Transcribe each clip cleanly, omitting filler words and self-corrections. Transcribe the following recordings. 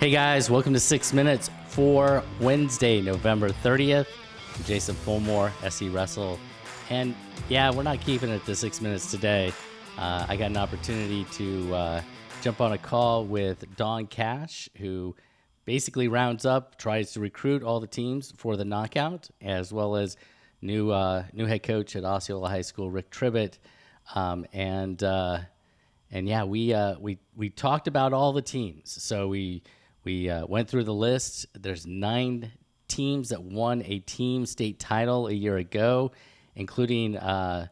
Hey guys, welcome to 6 Minutes for Wednesday, November 30th. I'm Jason Fulmore, SE Wrestle. And yeah, we're not keeping it to 6 minutes today. I got an opportunity to jump on a call with Don Cash, who basically rounds up, tries to recruit all the teams for the knockout, as well as new head coach at Osceola High School, Rick Tribit. And yeah, we talked about all the teams. So we went through the list. There's 9 teams that won a team state title a year ago, including a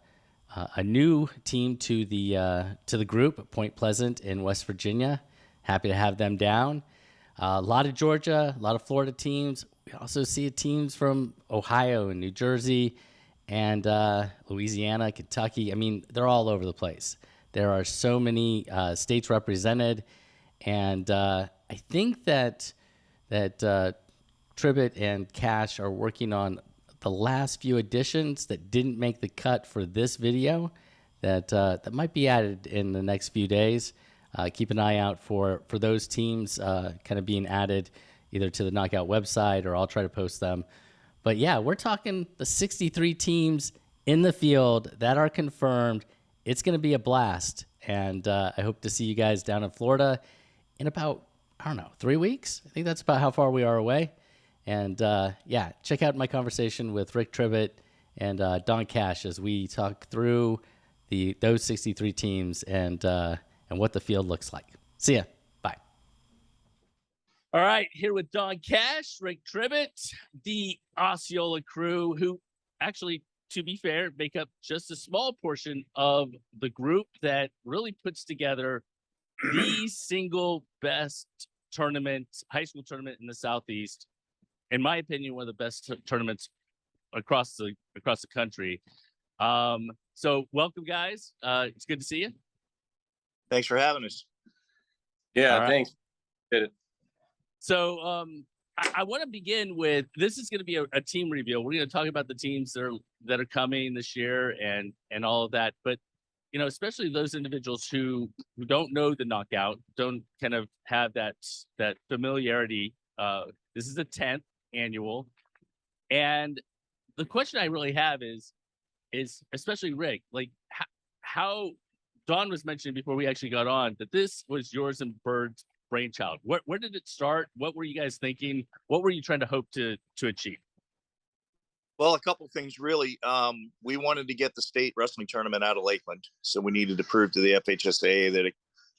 new team to the group, Point Pleasant in West Virginia. Happy to have them down. A lot of Georgia, a lot of Florida teams. We also see teams from Ohio and New Jersey and Louisiana, Kentucky. I mean, they're all over the place. There are so many states represented, and I think that Tribit and Cash are working on the last few additions that didn't make the cut for this video that might be added in the next few days. Keep an eye out for those teams kind of being added either to the Knockout website, or I'll try to post them. But yeah, we're talking the 63 teams in the field that are confirmed. It's going to be a blast, and I hope to see you guys down in Florida in about, 3 weeks. I think that's about how far we are away. And yeah, check out my conversation with Rick Tribit and Don Cash as we talk through those 63 teams and what the field looks like. See ya. Bye. All right, here with Don Cash, Rick Tribit, the Osceola crew, who actually, to be fair, make up just a small portion of the group that really puts together the single best tournament, high school tournament in the Southeast. In my opinion, one of the best tournaments across the country. So welcome, guys. It's good to see you. Thanks for having us. Yeah, right. Thanks. Did it. So I want to begin with, this is going to be a team reveal. We're going to talk about the teams that are coming this year and all of that. But especially those individuals who don't know the knockout, don't kind of have that familiarity. This is the 10th annual, and the question I really have is especially Rick, like how Don was mentioning before we actually got on that this was yours and Bird's brainchild. Where did it start? What were you guys thinking? What were you trying to hope to achieve? Well, a couple things really. We wanted to get the state wrestling tournament out of Lakeland, so we needed to prove to the FHSAA that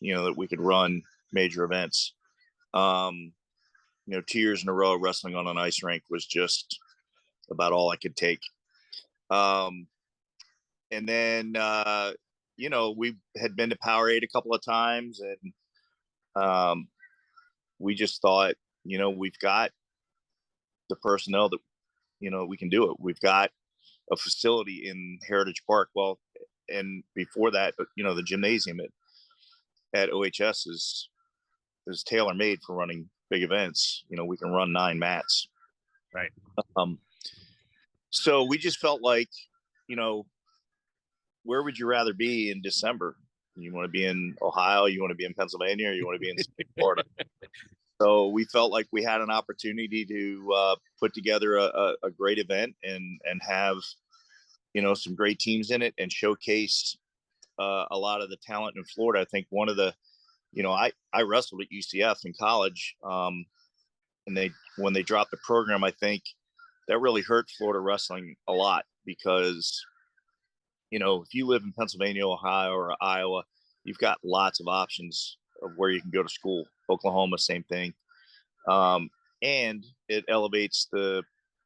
that we could run major events. 2 years in a row wrestling on an ice rink was just about all I could take. And then we had been to Powerade a couple of times, and we just thought, we've got the personnel that we can do it. We've got a facility in Heritage Park. Well, and before that, the gymnasium at OHS is tailor-made for running big events. We can run 9 mats. Right. So we just felt like, where would you rather be in December? You want to be in Ohio, you want to be in Pennsylvania, or you want to be in Florida? So we felt like we had an opportunity to put together a great event and have, some great teams in it and showcase a lot of the talent in Florida. I think one of the, I wrestled at UCF in college, and when they dropped the program, I think that really hurt Florida wrestling a lot because, if you live in Pennsylvania, Ohio, or Iowa, you've got lots of options of where you can go to school. Oklahoma, same thing. And it elevates the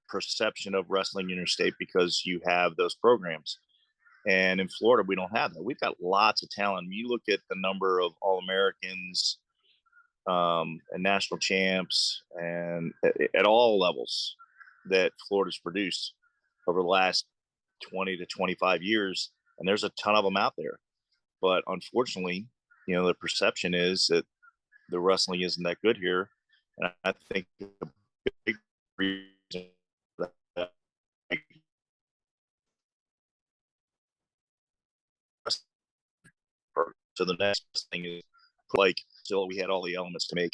perception of wrestling interstate because you have those programs. And in Florida, we don't have that. We've got lots of talent. You look at the number of All-Americans and national champs and at all levels that Florida's produced over the last 20 to 25 years. And there's a ton of them out there. But unfortunately, the perception is that the wrestling isn't that good here. And I think the big reason that so the next thing is like, so we had all the elements to make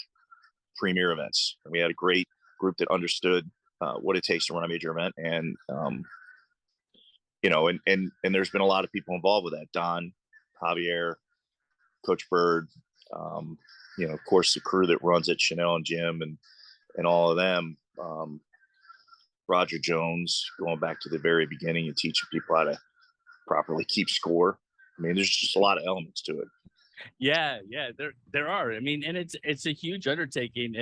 premier events. We had a great group that understood what it takes to run a major event. And, and there's been a lot of people involved with that. Don, Javier, Coach Bird, of course, the crew that runs it, Chanel and Jim and all of them. Roger Jones, going back to the very beginning and teaching people how to properly keep score. I mean, there's just a lot of elements to it. Yeah, there are. I mean, and it's a huge undertaking,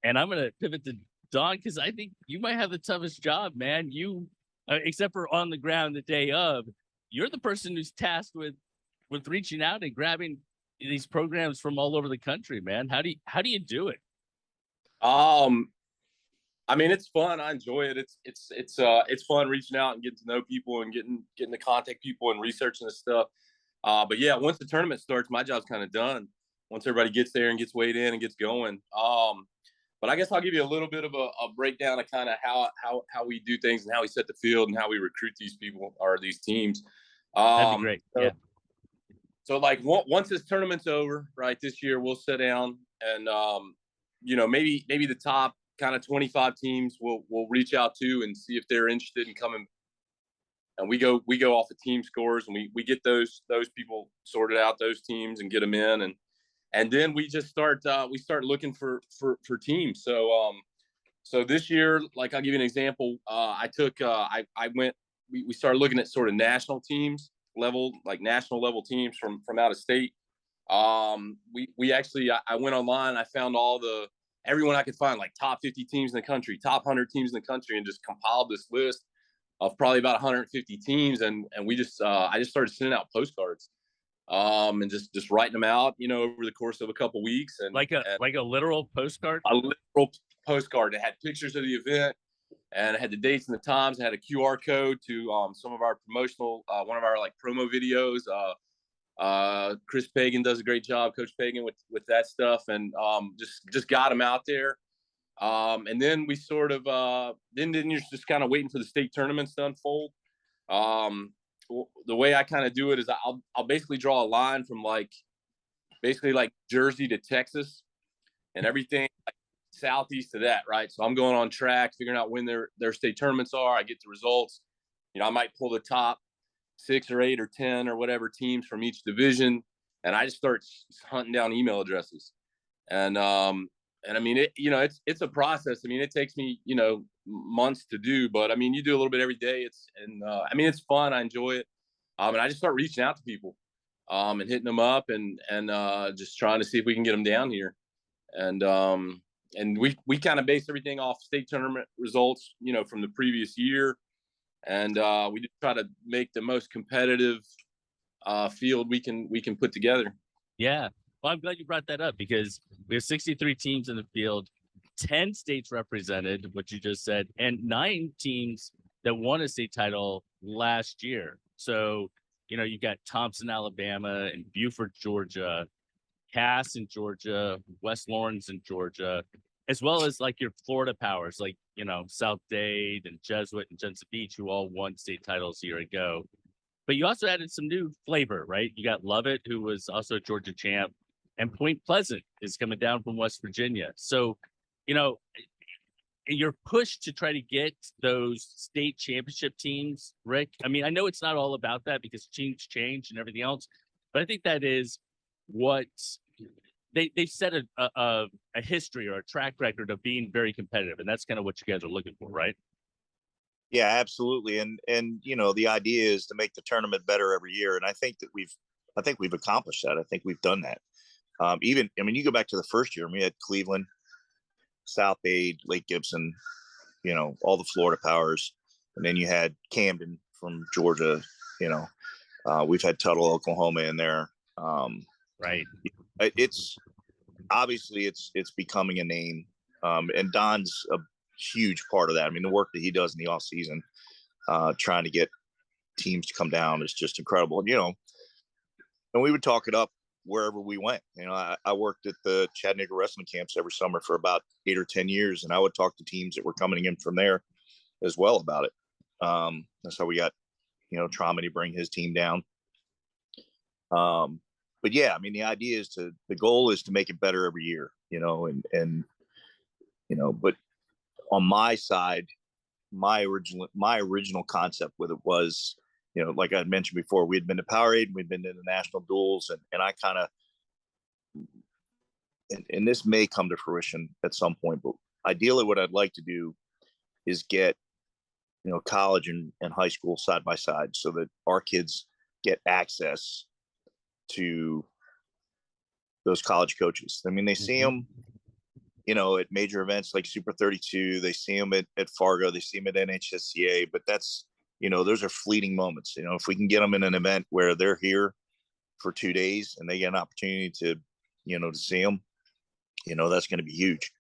and I'm gonna pivot to Don because I think you might have the toughest job, man. You, except for on the ground the day of, you're the person who's tasked with reaching out and grabbing these programs from all over the country, man. How do you do it? I mean, it's fun. I enjoy it. It's fun reaching out and getting to know people and getting to contact people and researching this stuff. But yeah, once the tournament starts, my job's kind of done. Once everybody gets there and gets weighed in and gets going. But I guess I'll give you a little bit of a breakdown of kind of how we do things and how we set the field and how we recruit these people or these teams. That'd be great. Yeah. So like once this tournament's over, right, this year we'll sit down and maybe the top kind of 25 teams we'll reach out to and see if they're interested in coming. And we go off of team scores and we get those people sorted out, those teams, and get them in. And then we just start looking for teams. So this year, like I'll give you an example. We started looking at sort of national teams level, like national level teams from out of state. We actually, I went online, I found everyone I could find, like top 50 teams in the country, top 100 teams in the country, and just compiled this list of probably about 150 teams. And we just, I just started sending out postcards, and just writing them out, over the course of a couple weeks. And like a literal postcard? A literal postcard that had pictures of the event and it had the dates and the times. It had a QR code to some of our promotional, one of our like promo videos. Chris Pagan does a great job, Coach Pagan, with that stuff, and just got them out there. And then we sort of then you're just kind of waiting for the state tournaments to unfold. The way I kind of do it is I'll basically draw a line from basically like Jersey to Texas and everything like southeast to that, right? So I'm going on track, figuring out when their state tournaments are. I get the results. I might pull the top 6 or 8 or 10 or whatever teams from each division, and I just start hunting down email addresses. And I mean, it's a process. I mean, it takes me, months to do, but I mean, you do a little bit every day. I mean, it's fun. I enjoy it. And I just start reaching out to people, and hitting them up and just trying to see if we can get them down here. And we kind of base everything off state tournament results, from the previous year. And we just try to make the most competitive field we can put together. Yeah. Well, I'm glad you brought that up because we have 63 teams in the field, 10 states represented, what you just said, and 9 teams that won a state title last year. So, you've got Thompson, Alabama, and Buford, Georgia, Cass in Georgia, West Lawrence in Georgia, as well as like your Florida powers, like, South Dade and Jesuit and Jensen Beach, who all won state titles a year ago. But you also added some new flavor, right? You got Lovett, who was also a Georgia champ, and Point Pleasant is coming down from West Virginia. So, your push to try to get those state championship teams, Rick, I mean, I know it's not all about that because teams change and everything else, but I think that is what they've set a history or a track record of being very competitive. And that's kind of what you guys are looking for, right? Yeah, absolutely. And the idea is to make the tournament better every year. And I think we've accomplished that. I think we've done that. You go back to the first year and we had Cleveland, South Dade, Lake Gibson, all the Florida powers. And then you had Camden from Georgia, we've had Tuttle, Oklahoma in there. Right. It's obviously it's becoming a name. And Don's a huge part of that. I mean, the work that he does in the off season, trying to get teams to come down is just incredible. And we would talk it up wherever we went. I worked at the Chattanooga wrestling camps every summer for about 8 or 10 years. And I would talk to teams that were coming in from there as well about it. That's how we got, Trauma to bring his team down. But yeah, I mean, the idea is the goal is to make it better every year, and But on my side, my original concept with it was, like I mentioned before, we had been to Powerade, we'd been to the national duels, and I kind of, and this may come to fruition at some point, but ideally what I'd like to do is get, college and high school side by side so that our kids get access to those college coaches. I mean, they see them, at major events like Super 32, they see them at Fargo, they see them at NHSCA, but that's, those are fleeting moments. If we can get them in an event where they're here for 2 days and they get an opportunity to, to see them, that's going to be huge.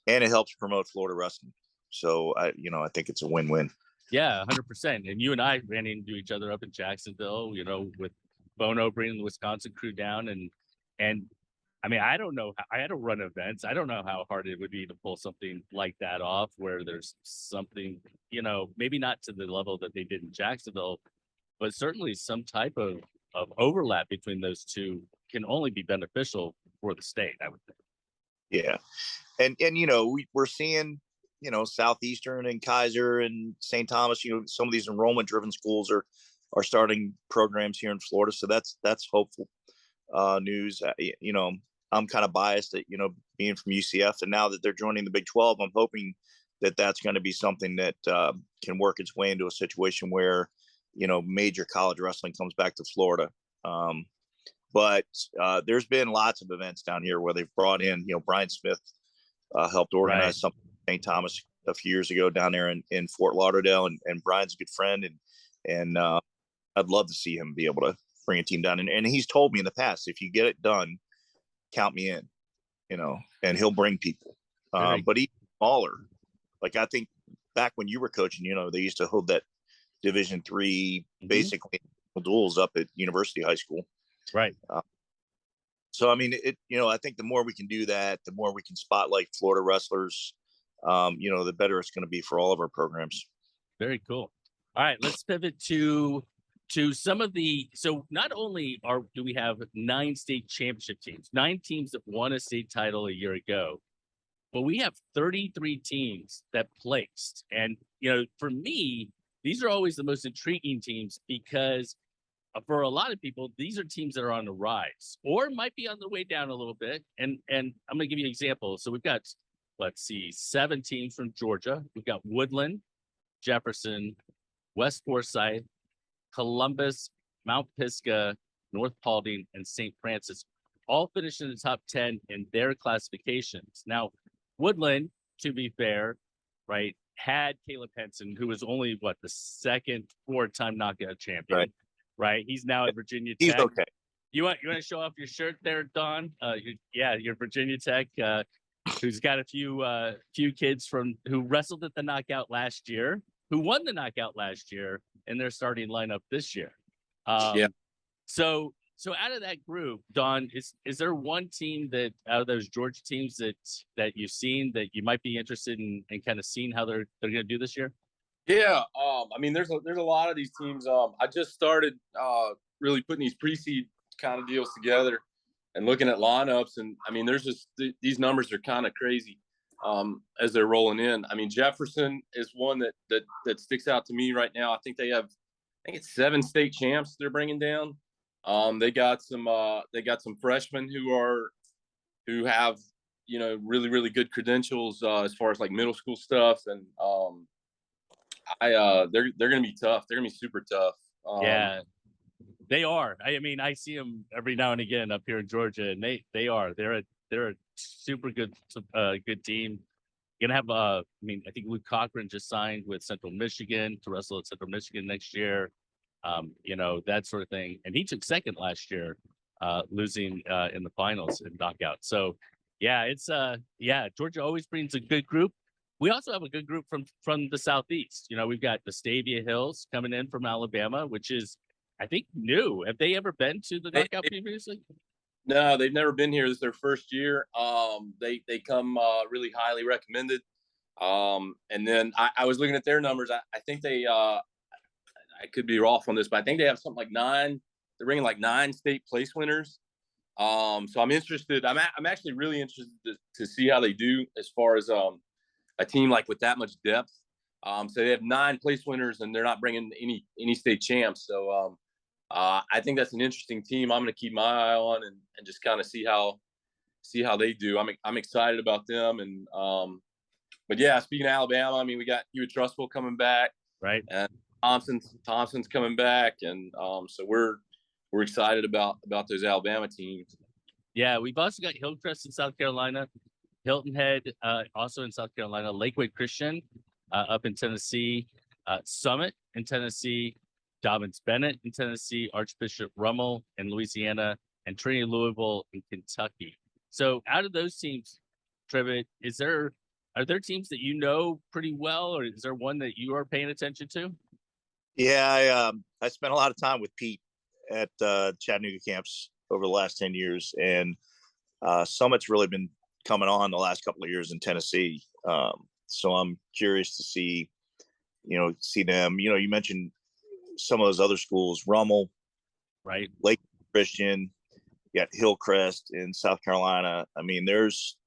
And it helps promote Florida wrestling. So I think it's a win-win. Yeah, 100%. And you and I ran into each other up in Jacksonville, with Bono bringing the Wisconsin crew down. And I mean, I don't know. I don't run events. I don't know how hard it would be to pull something like that off where there's something, maybe not to the level that they did in Jacksonville, but certainly some type of overlap between those two can only be beneficial for the state, I would think. Yeah. And we're seeing, Southeastern and Kaiser and St. Thomas, some of these enrollment driven schools are starting programs here in Florida. So that's hopeful news. I'm kind of biased that, being from UCF, and now that they're joining the Big 12, I'm hoping that that's going to be something that can work its way into a situation where, major college wrestling comes back to Florida. But there's been lots of events down here where they've brought in, Brian Smith helped organize something in St. Thomas a few years ago down there in Fort Lauderdale, and Brian's a good friend, and I'd love to see him be able to bring a team down. And he's told me in the past, if you get it done, count me in, and he'll bring people. But even smaller, like I think back when you were coaching, they used to hold that Division III basically duels up at University High School. Right. So, I mean, I think the more we can do that, the more we can spotlight Florida wrestlers, the better it's going to be for all of our programs. Very cool. All right, let's pivot to some of the, so not only do we have 9 state championship teams, 9 teams that won a state title a year ago, but we have 33 teams that placed. And, for me, these are always the most intriguing teams because for a lot of people, these are teams that are on the rise or might be on the way down a little bit. And I'm going to give you an example. So we've got, 7 teams from Georgia. We've got Woodland, Jefferson, West Forsyth, Columbus, Mount Pisgah, North Paulding, and St. Francis, all finished in the top 10 in their classifications. Now, Woodland, to be fair, right, had Caleb Henson, who was only, the second 4-time knockout champion. Right. He's now at Virginia Tech. He's okay. You want to show off your shirt there, Don? Your Virginia Tech, who's got a few kids who wrestled at the knockout last year, who won the knockout last year, in their starting lineup this year. So out of that group, Don, is there one team that out of those Georgia teams that you've seen that you might be interested in kind of seeing how they're going to do this year? Yeah, I mean, there's a lot of these teams. I just started really putting these pre-seed kind of deals together and looking at lineups, and I mean, there's just these numbers are kind of crazy as they're rolling in. I mean, Jefferson is one that sticks out to me right now. I think it's 7 state champs they're bringing down. They got some freshmen who have really, really good credentials as far as like middle school stuff, and they're going to be tough. They're going to be super tough. Yeah, they are. I mean, I see them every now and again up here in Georgia, and they're a super good team. You're gonna have I think Luke Cochran just signed with Central Michigan to wrestle at Central Michigan next year. That sort of thing. And he took second last year, losing in the finals in knockout. So it's Georgia always brings a good group. We also have a good group from the Southeast. We've got Vestavia Hills coming in from Alabama, which is, I think, new. Have they ever been to the knockout previously? No, they've never been here. This is their first year. They come really highly recommended. And then I was looking at their numbers. I think they I could be off on this, but I think they have something like 9. They're bringing like 9 state place winners. So I'm interested. I'm actually really interested to see how they do as far as a team like with that much depth. So they have 9 place winners, and they're not bringing any state champs. So I think that's an interesting team. I'm going to keep my eye on and just kind of see how they do. I'm excited about them. And but yeah, speaking of Alabama, I mean, we got Hewitt Trussville coming back, right? And Thompson's coming back, and so we're excited about those Alabama teams. Yeah, we've also got Hillcrest in South Carolina, Hilton Head also in South Carolina, Lakeway Christian up in Tennessee, Summitt in Tennessee, Dobyns Bennett in Tennessee, Archbishop Rummel in Louisiana, and Trinity-Louisville in Kentucky. So out of those teams, Tribit, are there teams that you know pretty well, or is there one that you are paying attention to? Yeah, I spent a lot of time with Pete at Chattanooga camps over the last 10 years, and Summit's really been coming on the last couple of years in Tennessee. So I'm curious to see them. You mentioned some of those other schools, Rummel, right? Lake Christian, you got Hillcrest in South Carolina. I mean, there's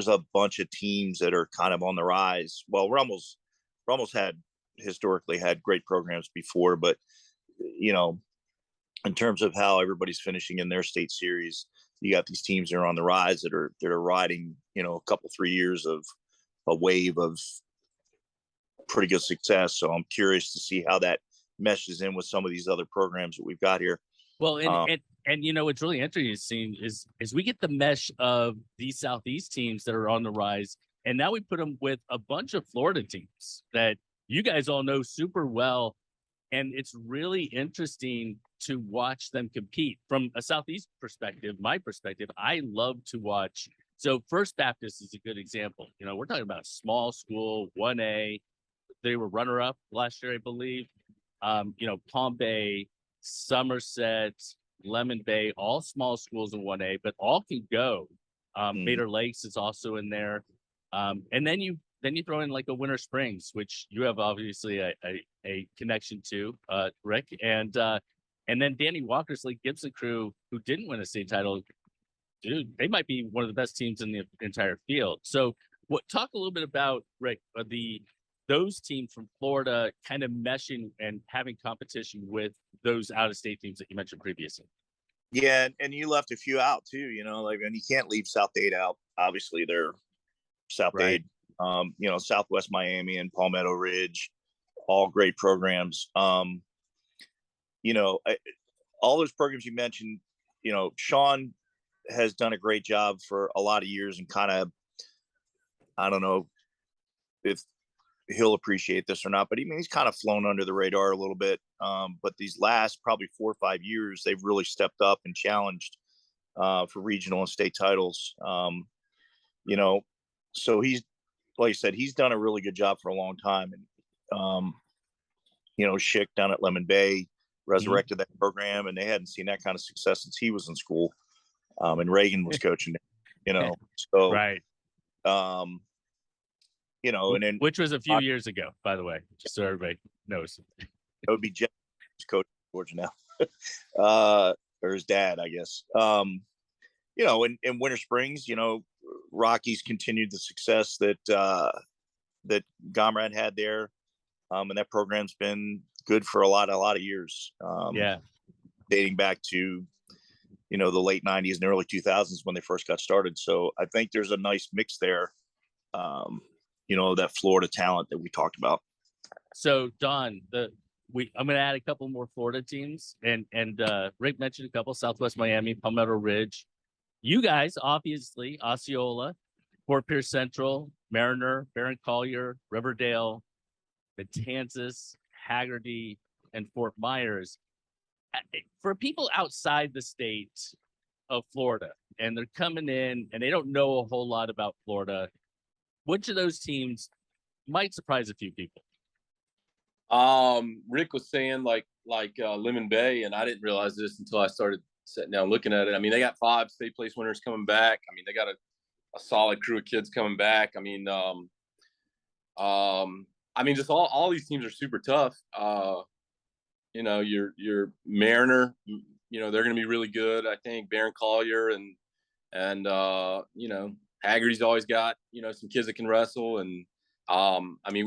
a bunch of teams that are kind of on the rise. Well, Rummel's historically had great programs before, but in terms of how everybody's finishing in their state series, you got these teams that are on the rise that are riding, a couple, 3 years of a wave of pretty good success. So I'm curious to see how that meshes in with some of these other programs that we've got here. Well, and what's really interesting is we get the mesh of these Southeast teams that are on the rise, and now we put them with a bunch of Florida teams that you guys all know super well, and it's really interesting to watch them compete from a Southeast perspective. My perspective, I love to watch. So First Baptist is a good example. We're talking about a small school, 1A. They were runner-up last year, I believe. Palm Bay, Somerset, Lemon Bay, all small schools in 1A, but all can go. Bader Lakes is also in there. And then you throw in like a Winter Springs, which you have obviously a connection to, Rick. And then Danny Walker's Lake Gibson crew, who didn't win a state title, dude, they might be one of the best teams in the entire field. So talk a little bit about, Rick, those teams from Florida kind of meshing and having competition with those out-of-state teams that you mentioned previously. Yeah, and you left a few out too, and you can't leave South Dade out. Obviously, they're South Dade, Southwest Miami and Palmetto Ridge, all great programs. All those programs you mentioned, Sean has done a great job for a lot of years, and kind of, I don't know if he'll appreciate this or not, but he's kind of flown under the radar a little bit. But these last probably 4 or 5 years, they've really stepped up and challenged for regional and state titles. So he's, like I said, he's done a really good job for a long time. And, Schick down at Lemon Bay resurrected that program, and they hadn't seen that kind of success since he was in school. And Reagan was coaching, so, right. And then, which was a few years ago, by the way, just so everybody knows. It would be Jefferson's coach in Georgia now, or his dad, I guess. In Winter Springs, Rockies continued the success that Gomrad had there, and that program's been good for a lot of years. Dating back to the late 90s and early 2000s when they first got started. So I think there's a nice mix there. That Florida talent that we talked about. So Don, I'm going to add a couple more Florida teams, and Rick mentioned a couple: Southwest Miami, Palmetto Ridge. You guys, obviously, Osceola, Fort Pierce Central, Mariner, Barron Collier, Riverdale, Matanzas, Hagerty, and Fort Myers. For people outside the state of Florida, and they're coming in and they don't know a whole lot about Florida, which of those teams might surprise a few people? Rick was saying like Lemon Bay, and I didn't realize this until I started sitting down looking at it. I mean, they got 5 state place winners coming back. I mean, they got a solid crew of kids coming back. I mean, just all these teams are super tough. Your Mariner, they're going to be really good. I think Barron Collier and Hagerty's always got, some kids that can wrestle, and I mean,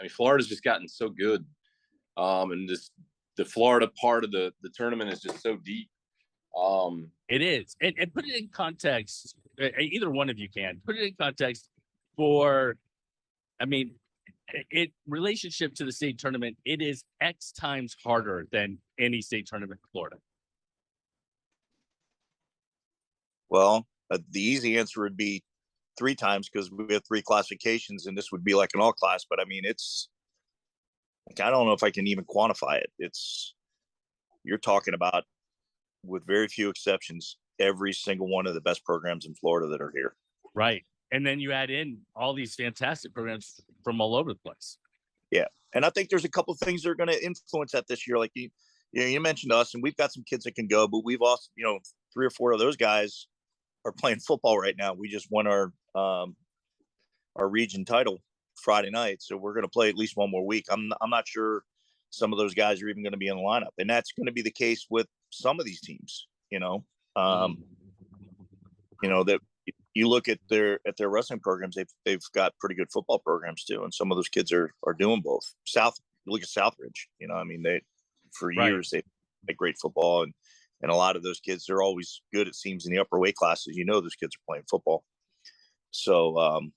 Florida's just gotten so good. And just the Florida part of the tournament is just so deep. It is. And put it in context, either one of you can put it in context for, I mean, it relationship to the state tournament, it is X times harder than any state tournament in Florida. Well, the easy answer would be 3 times, because we have 3 classifications and this would be like an all class. But I mean, it's like, I don't know if I can even quantify it. You're talking about, with very few exceptions, every single one of the best programs in Florida that are here. Right. And then you add in all these fantastic programs from all over the place. Yeah. And I think there's a couple of things that are going to influence that this year. Like you mentioned us, and we've got some kids that can go, but we've also, 3 or 4 of those guys are playing football right now. We just won our region title Friday night. So we're going to play at least one more week. I'm not sure some of those guys are even going to be in the lineup, and that's going to be the case with some of these teams, that you look at their wrestling programs, they've got pretty good football programs too. And some of those kids are doing both. Look at Southridge, they, for years, they play great football, and a lot of those kids, they're always good, it seems, in the upper weight classes. Those kids are playing football. So,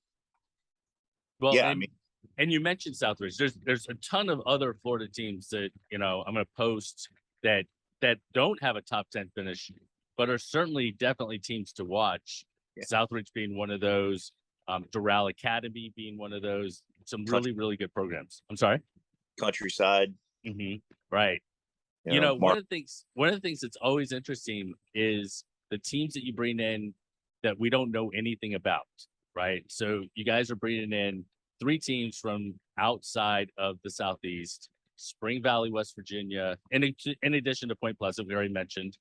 and you mentioned Southridge. There's a ton of other Florida teams that, I'm going to post that don't have a top 10 finish, but are definitely teams to watch. Yeah. Southridge being one of those, Doral Academy being one of those, some really, really good programs. I'm sorry? Countryside. Mm-hmm. Right. One of the things that's always interesting is the teams that you bring in that we don't know anything about, right? So you guys are bringing in 3 teams from outside of the Southeast: Spring Valley, West Virginia, in addition to Point Pleasant, we already mentioned,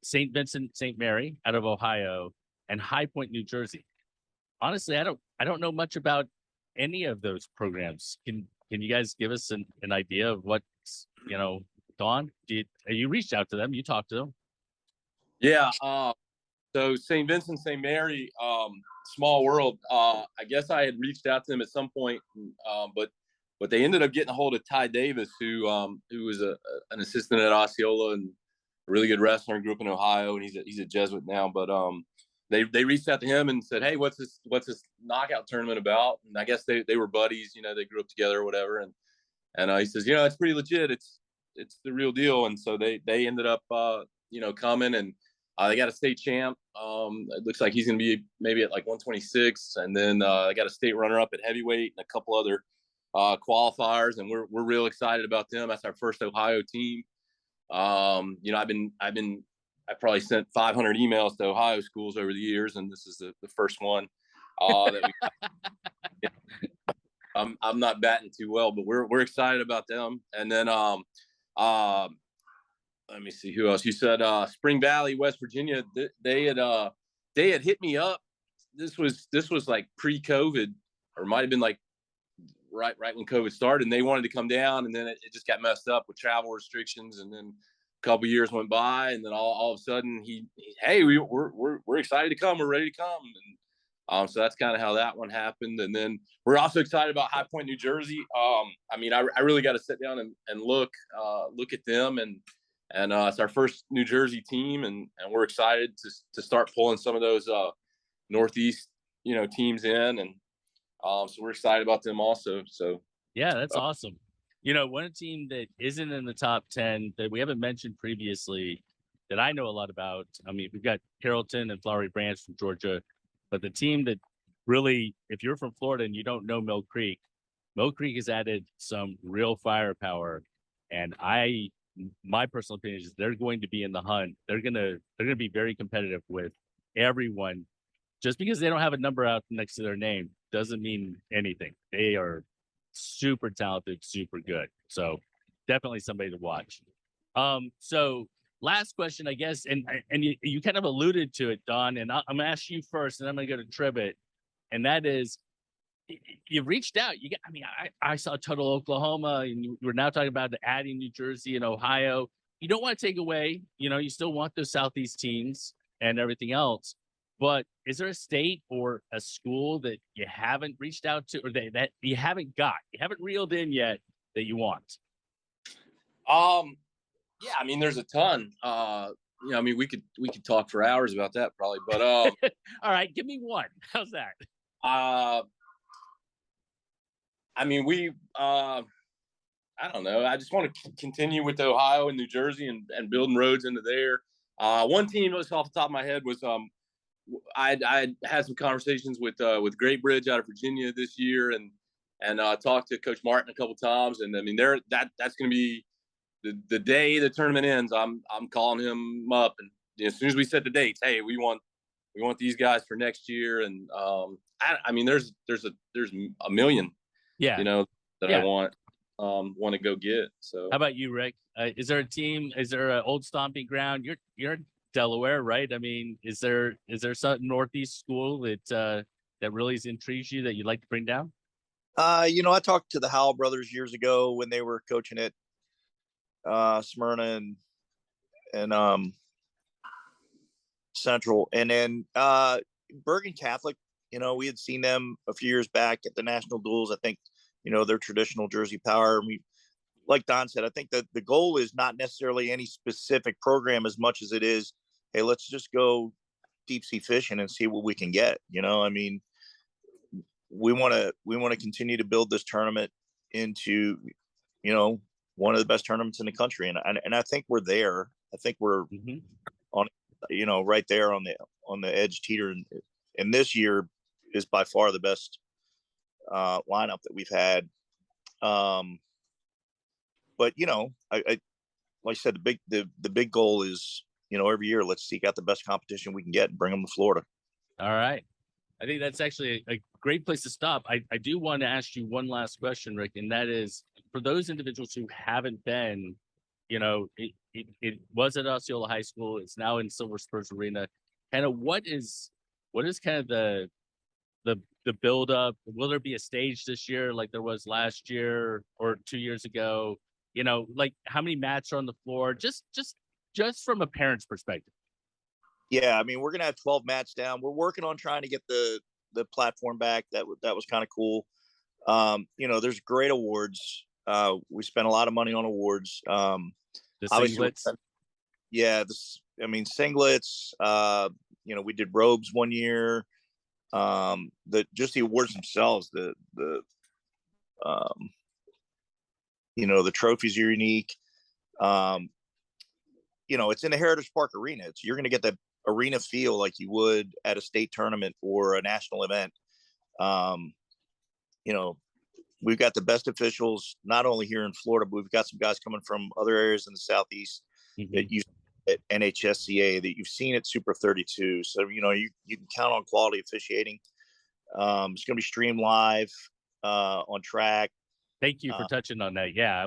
St. Vincent, St. Mary out of Ohio, and High Point, New Jersey. Honestly, I don't know much about any of those programs. Can you guys give us an idea of what's, Dawn? You reached out to them, you talked to them? Yeah. So St. Vincent, St. Mary, small world. I guess I had reached out to them at some point, but they ended up getting a hold of Ty Davis, who was an assistant at Osceola and a really good wrestler, and grew up in Ohio, and he's a Jesuit now. But they reached out to him and said, "Hey, what's this knockout tournament about?" And I guess they were buddies, they grew up together or whatever. And he says, it's pretty legit. It's the real deal. And so they ended up coming, and they got a state champ. It looks like he's going to be maybe at like 126, and then they got a state runner-up at heavyweight and a couple other qualifiers, and we're real excited about them. That's our first Ohio team. I probably sent 500 emails to Ohio schools over the years, and this is the first one that we. I'm not batting too well, but we're excited about them. And then let me see who else. You said Spring Valley, West Virginia. They had hit me up. This was like pre-COVID, or might have been like right when COVID started, and they wanted to come down, and then it just got messed up with travel restrictions, and then a couple years went by, and then all of a sudden we're excited to come, we're ready to come, and so that's kind of how that one happened. And then we're also excited about High Point, New Jersey. I really got to sit down and look at them, and it's our first New Jersey team, and we're excited to start pulling some of those Northeast teams in, and so we're excited about them also. So yeah, that's awesome. One team that isn't in the top 10 that we haven't mentioned previously that I know a lot about, we've got Carrollton and Flowery Branch from Georgia, but the team that really, if you're from Florida and you don't know Mill Creek has added some real firepower, and my personal opinion is they're going to be in the hunt. They're gonna be very competitive with everyone. Just because they don't have a number out next to their name doesn't mean anything. They are super talented, super good. So definitely somebody to watch. So last question, I guess, and you kind of alluded to it, Don, and I'm gonna ask you first, and I'm gonna go to Tribit, and that is, you've reached out. I saw Total Oklahoma, and we're now talking about adding New Jersey and Ohio. You don't want to take away, you still want those Southeast teams and everything else, But is there a state or a school that you haven't reached out to, or that you haven't reeled in yet that you want? Yeah, I mean, there's a ton. I mean, we could talk for hours about that probably, but All right, give me one. How's that? I mean, I don't know. I just want to continue with Ohio and New Jersey and building roads into there. One team just off the top of my head was I had some conversations with Great Bridge out of Virginia this year, and talked to Coach Martin a couple times, and I mean, that's going to be the day the tournament ends. I'm calling him up, and as soon as we set the dates, hey, we want these guys for next year, and I mean, there's a million, Yeah, that I want to go get. So how about you, Rick? Is there a team? Is there an old stomping ground? You're in Delaware, right? I mean, is there some Northeast school that really intrigues you that you'd like to bring down? I talked to the Howell brothers years ago when they were coaching at Smyrna and Central, and then Bergen Catholic. We had seen them a few years back at the national duels. I think they're traditional Jersey power. Like Don said, I think that the goal is not necessarily any specific program as much as it is, hey, let's just go deep sea fishing and see what we can get. I mean, we want to continue to build this tournament into one of the best tournaments in the country, and I think we're there. I think we're on right there on the edge teeter, and this year is by far the best lineup that we've had. But I like I said, the big goal is every year let's seek out the best competition we can get and bring them to Florida. All right. I think that's actually a great place to stop. I do want to ask you one last question, Rick, and that is for those individuals who haven't been, it was at Osceola High School. It's now in Silver Spurs Arena. Kind of what is kind of the build up? Will there be a stage this year like there was last year or 2 years ago? Like how many mats are on the floor? Just from a parent's perspective. Yeah, I mean, we're gonna have 12 mats down. We're working on trying to get the platform back. That was kind of cool. There's great awards. We spent a lot of money on awards. The singlets. Singlets. We did robes one year. The awards themselves. The trophies are unique. It's in the Heritage Park Arena. You're going to get that arena feel like you would at a state tournament or a national event. We've got the best officials, not only here in Florida, but we've got some guys coming from other areas in the Southeast that you've at NHSCA, that you've seen at Super 32. So, you can count on quality officiating. It's going to be streamed live on track. Thank you for touching on that. Yeah,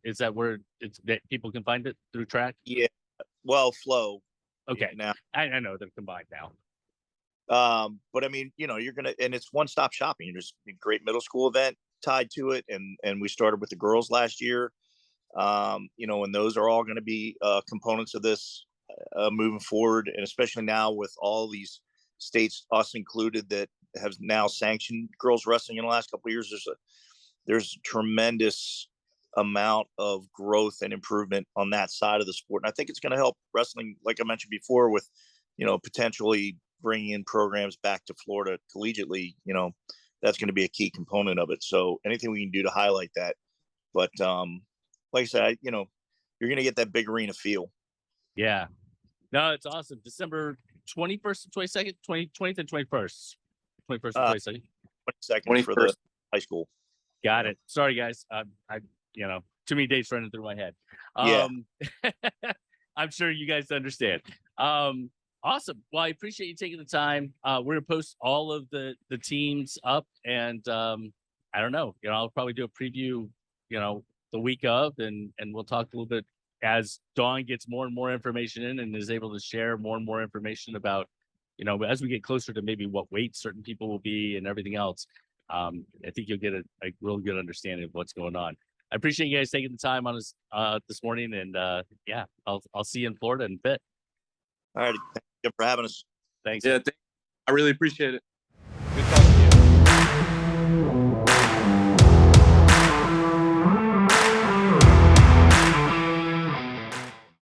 is that where that people can find it through track? Yeah. Well, Flow. Okay. Now I know they're combined now. But I mean, you're gonna, and it's one-stop shopping. There's a great middle school event tied to it, and we started with the girls last year. And those are all going to be components of this moving forward, and especially now with all these states, us included, that have now sanctioned girls wrestling in the last couple of years. There's tremendous amount of growth and improvement on that side of the sport, and I think it's going to help wrestling, like I mentioned before, with potentially bringing in programs back to Florida collegiately. That's going to be a key component of it. So anything we can do to highlight that. But like I said, you're going to get that big arena feel. Yeah, no, it's awesome. December 21st and 22nd, 20th and 21st, 21st and 22nd, 22nd for the high school. Got it. Sorry, guys. Too many dates running through my head. Yeah. I'm sure you guys understand. Awesome. Well, I appreciate you taking the time. We're gonna post all of the teams up, and I don't know. I'll probably do a preview. The week of, and we'll talk a little bit as Dawn gets more and more information in and is able to share more and more information about, as we get closer to maybe what weight certain people will be and everything else. I think you'll get a real good understanding of what's going on. I appreciate you guys taking the time on this morning, and I'll see you in Florida in a bit. All right, thank you for having us. Thanks. Yeah, I really appreciate it.